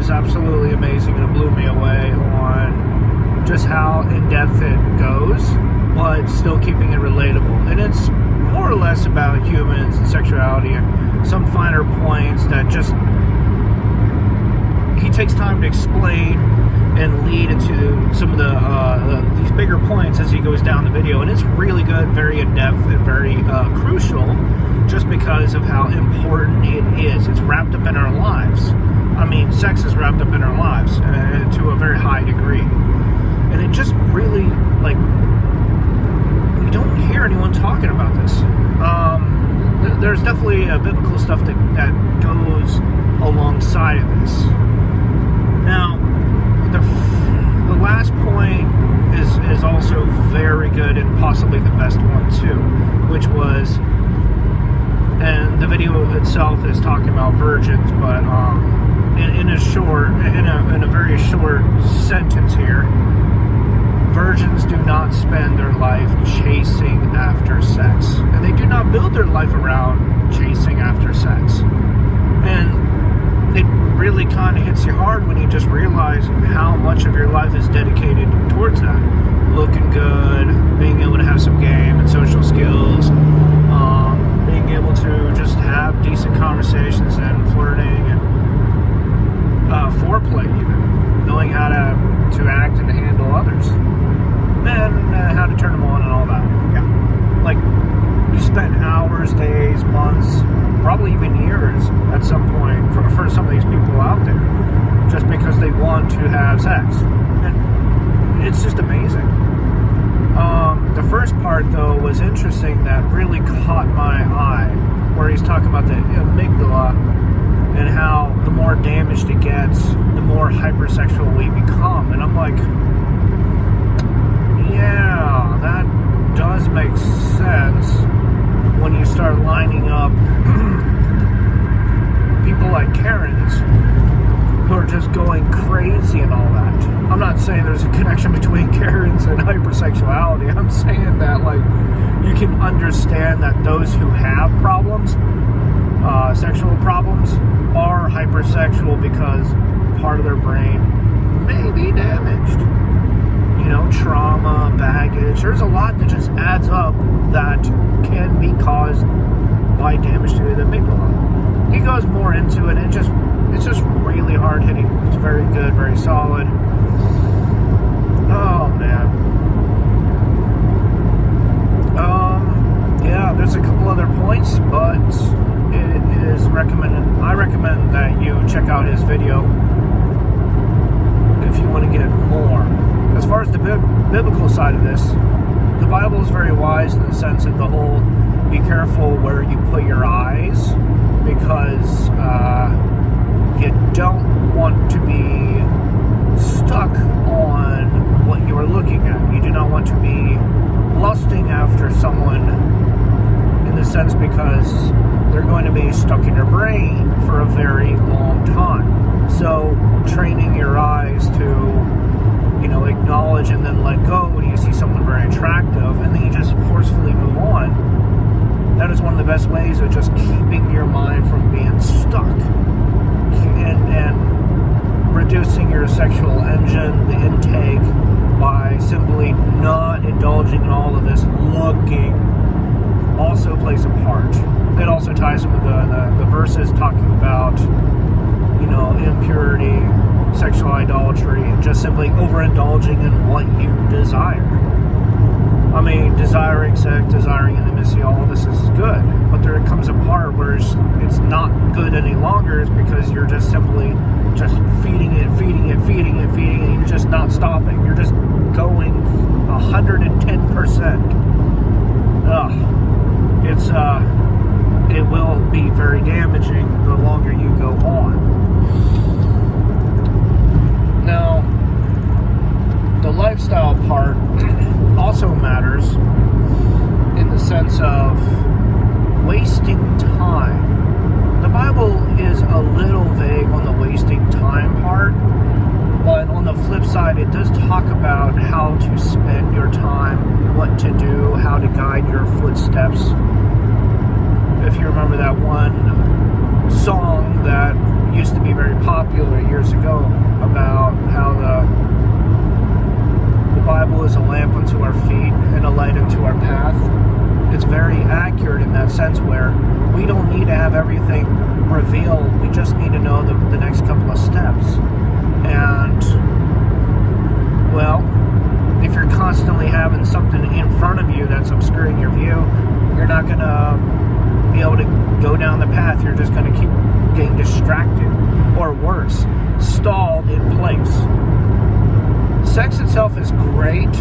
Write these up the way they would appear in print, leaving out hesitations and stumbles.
was absolutely amazing, and it blew me away on just how in-depth it goes, but still keeping it relatable. And it's more or less about humans and sexuality and some finer points that just he takes time to explain and lead into some of these bigger points as he goes down the video. And it's really good, very in-depth, and very crucial, just because of how important it is. It's wrapped up in our lives. I mean, sex is wrapped up in our lives to a very high degree. And it just really, like, you don't hear anyone talking about this. There's definitely biblical stuff that goes alongside of this. Now, the last point is also very good, and possibly the best one too, which was, and the video itself is talking about virgins, but in a very short sentence here, virgins do not spend their life chasing after sex, and they do not build their life around chasing after sex. And it really kind of hits you hard when you just realize how much of your life is dedicated towards that. Looking good, being able to have some game and social skills, being able to just have decent conversations and flirting and foreplay even. Knowing how to act and to handle others. And how to turn them on and all that. Yeah. Like, you spend hours, days, months, probably even years at some point for some of these people out there, just because they want to have sex. And it's just amazing. The first part, though, was interesting, that really caught my eye, where he's talking about the amygdala and how the more damaged it gets, the more hypersexual we become. And I'm like, yeah, that does make sense when you start lining up people like Karens who are just going crazy and all that. I'm not saying there's a connection between Karens and hypersexuality. I'm saying that, like, you can understand that those who have problems, sexual problems, are hypersexual because part of their brain may be damaged. You know, trauma, baggage. There's a lot that just adds up that can be caused by damage to the amygdala. He goes more into it, and it's just really hard hitting. It's very good, very solid. Oh man. Yeah, there's a couple other points, but it is recommended. I recommend that you check out his video if you want to get more. As far as the biblical side of this, the Bible is very wise in the sense of the whole, be careful where you put your eyes, because you don't want to be stuck on what you are looking at. You do not want to be lusting after someone, in the sense because they're going to be stuck in your brain for a very long time. So training your eyes to, you know, acknowledge and then let go when you see someone very attractive, and then you just forcefully move on. That is one of the best ways of just keeping your mind from being stuck and reducing your sexual engine, the intake, by simply not indulging in all of this. Looking also plays a part. It also ties in with the verses talking about, you know, impurity, sexual idolatry, and just simply overindulging in what you desire. I mean, desiring sex, desiring intimacy, all of this is good. But there comes a part where it's not good any longer, is because you're just simply just feeding it, and you're just not stopping. You're just going 110%. It will be very damaging the longer you go on. Now, the lifestyle part also matters in the sense of wasting time. The Bible is a little vague on the wasting time part, but on the flip side, it does talk about how to spend your time, what to do, how to guide your footsteps. If you remember that one song that used to be very popular years ago about how the Bible is a lamp unto our feet and a light unto our path. It's very accurate in that sense, where we don't need to have everything revealed. We just need to know the next couple of steps. And, well, if you're constantly having something in front of you that's obscuring your view, you're not going to be able to go down the path. You're just going to keep getting distracted, or worse, stalled in place. Sex itself is great,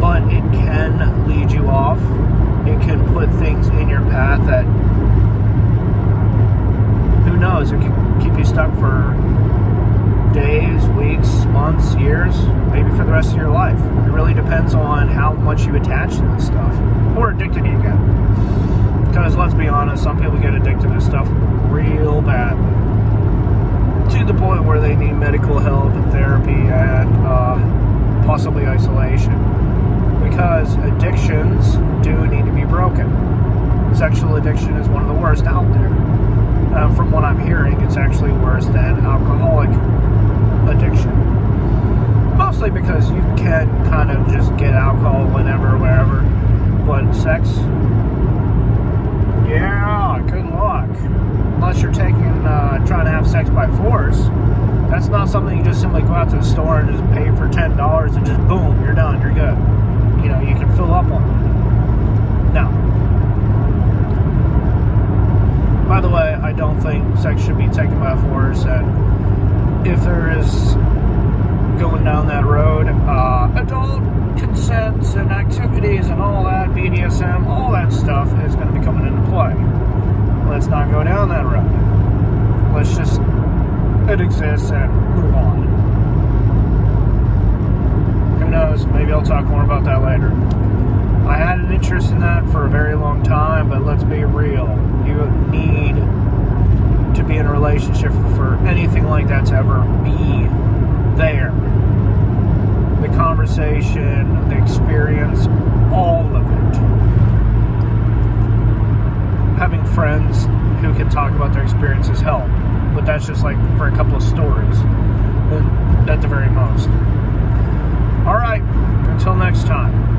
but it can lead you off. It can put things in your path that, who knows, it can keep you stuck for days, weeks, months, years, maybe for the rest of your life. It really depends on how much you attach to this stuff, or addicted you get. Because let's be honest, some people get addicted to this stuff real bad, to the point where they need medical help and therapy and possibly isolation. Because addictions do need to be broken. Sexual addiction is one of the worst out there. From what I'm hearing, it's actually worse than alcoholic addiction. Mostly because you can kind of just get alcohol whenever, wherever. But sex, yeah, good luck. Unless you're trying to have sex by force. That's not something you just simply go out to the store and just pay for $10 and just boom, you're done, you're good. You know, you can fill up on that. Now, by the way, I don't think sex should be taken by force, and if there is going down that road, adult consents and activities and all that, BDSM, all that stuff is going to be coming into play. Let's not go down that road. Let's just, it exists and move on. Who knows, maybe I'll talk more about that later. I had an interest in that for a very long time, but let's be real. You need to be in a relationship for anything like that to ever be there. The conversation, the experience, all of it. Having friends who can talk about their experiences help, but that's just like for a couple of stories, at the very most. All right, until next time.